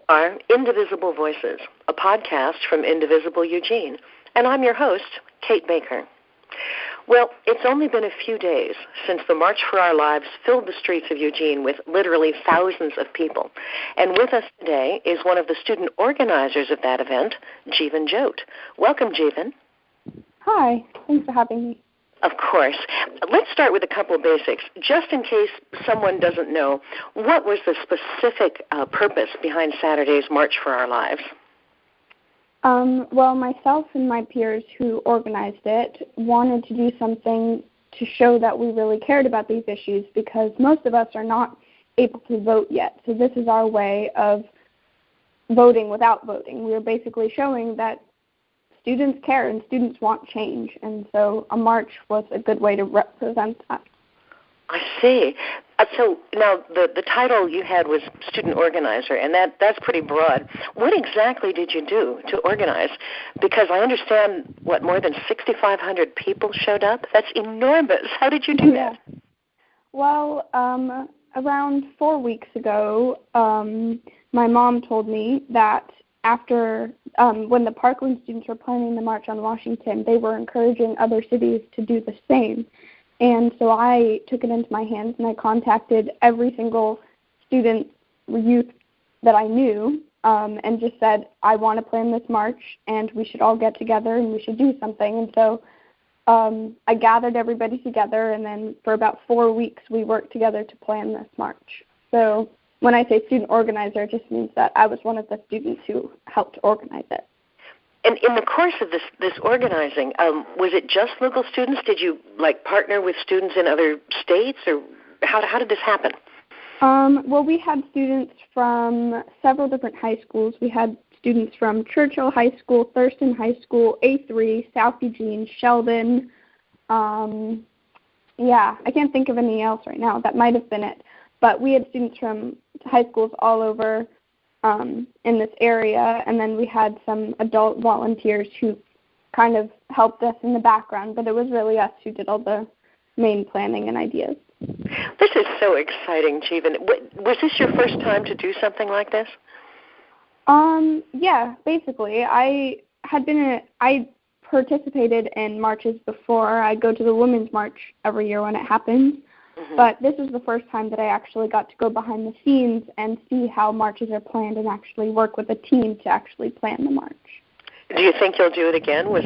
Are Indivisible Voices, a podcast from Indivisible Eugene, and I'm your host, Kate Baker. Well, it's only been a few days since the March for Our Lives filled the streets of Eugene with literally thousands of people. And with us today is one of the student organizers of that event, Jevin Jote. Welcome, Jevin. Hi. Thanks for having me. Of course. Let's start with a couple of basics. Just in case someone doesn't know, what was the specific purpose behind Saturday's March for Our Lives? Well, myself and my peers who organized it wanted to do something to show that we really cared about these issues because most of us are not able to vote yet. So this is our way of voting without voting. We are basically showing that students care and students want change, and so a march was a good way to represent that. I see. So now the title you had was student organizer, and that's pretty broad. What exactly did you do to organize? Because I understand, more than 6,500 people showed up? That's enormous. How did you do that? Well, around 4 weeks ago, my mom told me that after when the Parkland students were planning the March on Washington, they were encouraging other cities to do the same. And so I took it into my hands and I contacted every single student, youth that I knew and just said, I want to plan this march and we should all get together and we should do something. And so I gathered everybody together, and then for about 4 weeks we worked together to plan this march. So when I say student organizer, it just means that I was one of the students who helped organize it. And in the course of this organizing, was it just local students? Did you partner with students in other states, or how did this happen? Well, we had students from several different high schools. We had students from Churchill High School, Thurston High School, A3, South Eugene, Sheldon. I can't think of anything else right now. That might have been it. But we had students from high schools all over in this area, and then we had some adult volunteers who kind of helped us in the background, but it was really us who did all the main planning and ideas. This is so exciting, Jevin. Was this your first time to do something like this? Yeah, basically. I participated in marches before. I go to the Women's March every year when it happens. Mm-hmm. But this was the first time that I actually got to go behind the scenes and see how marches are planned and actually work with a team to actually plan the march. Do you think you'll do it again? Is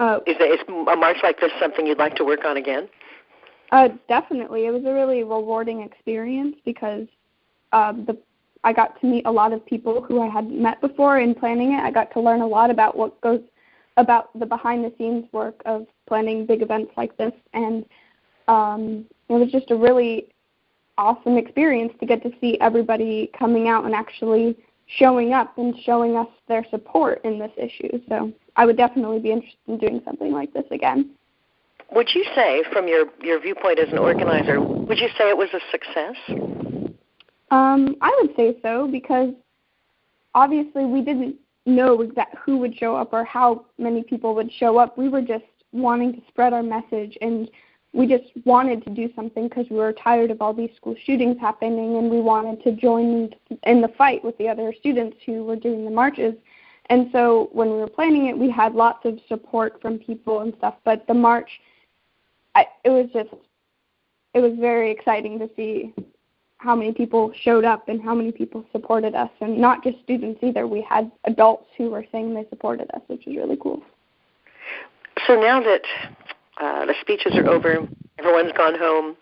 a march like this something you'd like to work on again? Definitely. It was a really rewarding experience because I got to meet a lot of people who I hadn't met before in planning it. I got to learn a lot about what goes about the behind-the-scenes work of planning big events like this, and it was just a really awesome experience to get to see everybody coming out and actually showing up and showing us their support in this issue. So I would definitely be interested in doing something like this again. Would you say, from your viewpoint as an organizer, would you say it was a success? I would say so, because obviously we didn't know exactly who would show up or how many people would show up. We were just wanting to spread our message, and we just wanted to do something because we were tired of all these school shootings happening, and we wanted to join in the fight with the other students who were doing the marches. And so when we were planning it, we had lots of support from people and stuff, but the march, it was very exciting to see how many people showed up and how many people supported us, and not just students either. We had adults who were saying they supported us, which was really cool. So now that the speeches are over, everyone's gone home,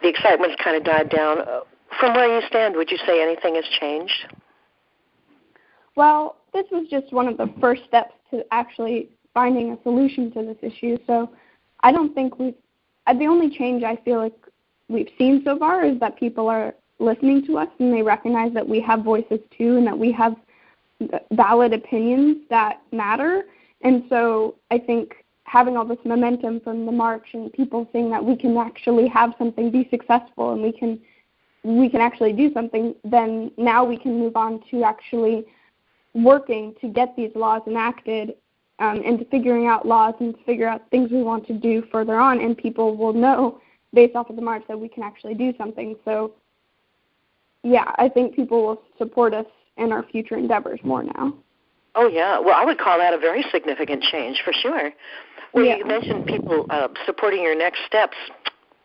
the excitement's kind of died down. From where you stand, would you say anything has changed? Well, this was just one of the first steps to actually finding a solution to this issue. So I don't think the only change I feel like we've seen so far is that people are listening to us and they recognize that we have voices too and that we have valid opinions that matter. And so I think having all this momentum from the march and people saying that we can actually have something be successful and we can actually do something, then now we can move on to actually working to get these laws enacted and to figuring out laws and to figure out things we want to do further on, and people will know based off of the march that we can actually do something. So yeah, I think people will support us in our future endeavors more now. Oh, yeah. Well, I would call that a very significant change for sure. Well, yeah. You mentioned people supporting your next steps.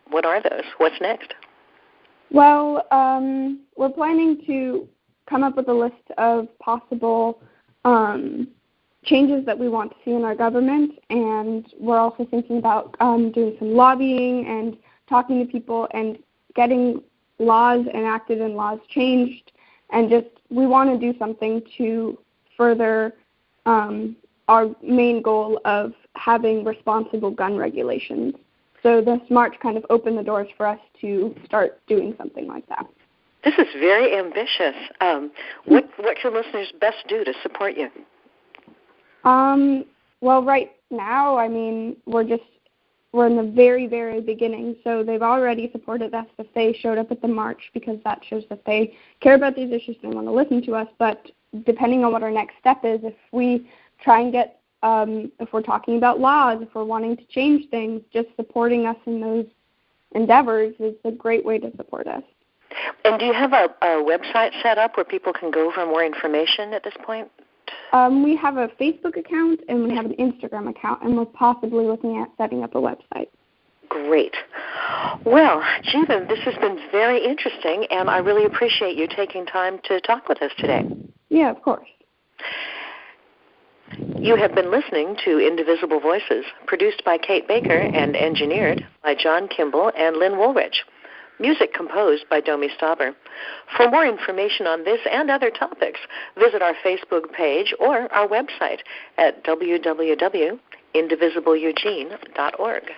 What are those? What's next? Well, we're planning to come up with a list of possible changes that we want to see in our government, and we're also thinking about doing some lobbying and talking to people and getting laws enacted and laws changed, and just we want to do something to further our main goal of having responsible gun regulations. So this march kind of opened the doors for us to start doing something like that. This is very ambitious. What can listeners best do to support you? Well, right now, I mean, we're in the very, very beginning, so they've already supported us if they showed up at the march, because that shows that they care about these issues and want to listen to us. But depending on what our next step is, if we try and get, if we're talking about laws, if we're wanting to change things, just supporting us in those endeavors is a great way to support us. And do you have a website set up where people can go for more information at this point? We have a Facebook account and we have an Instagram account, and we're possibly looking at setting up a website. Great. Well, Jevin, this has been very interesting, and I really appreciate you taking time to talk with us today. Yeah, of course. You have been listening to Indivisible Voices, produced by Kate Baker and engineered by John Kimball and Lynn Woolrich. Music composed by Domi Stauber. For more information on this and other topics, visit our Facebook page or our website at www.indivisible.eugene.org.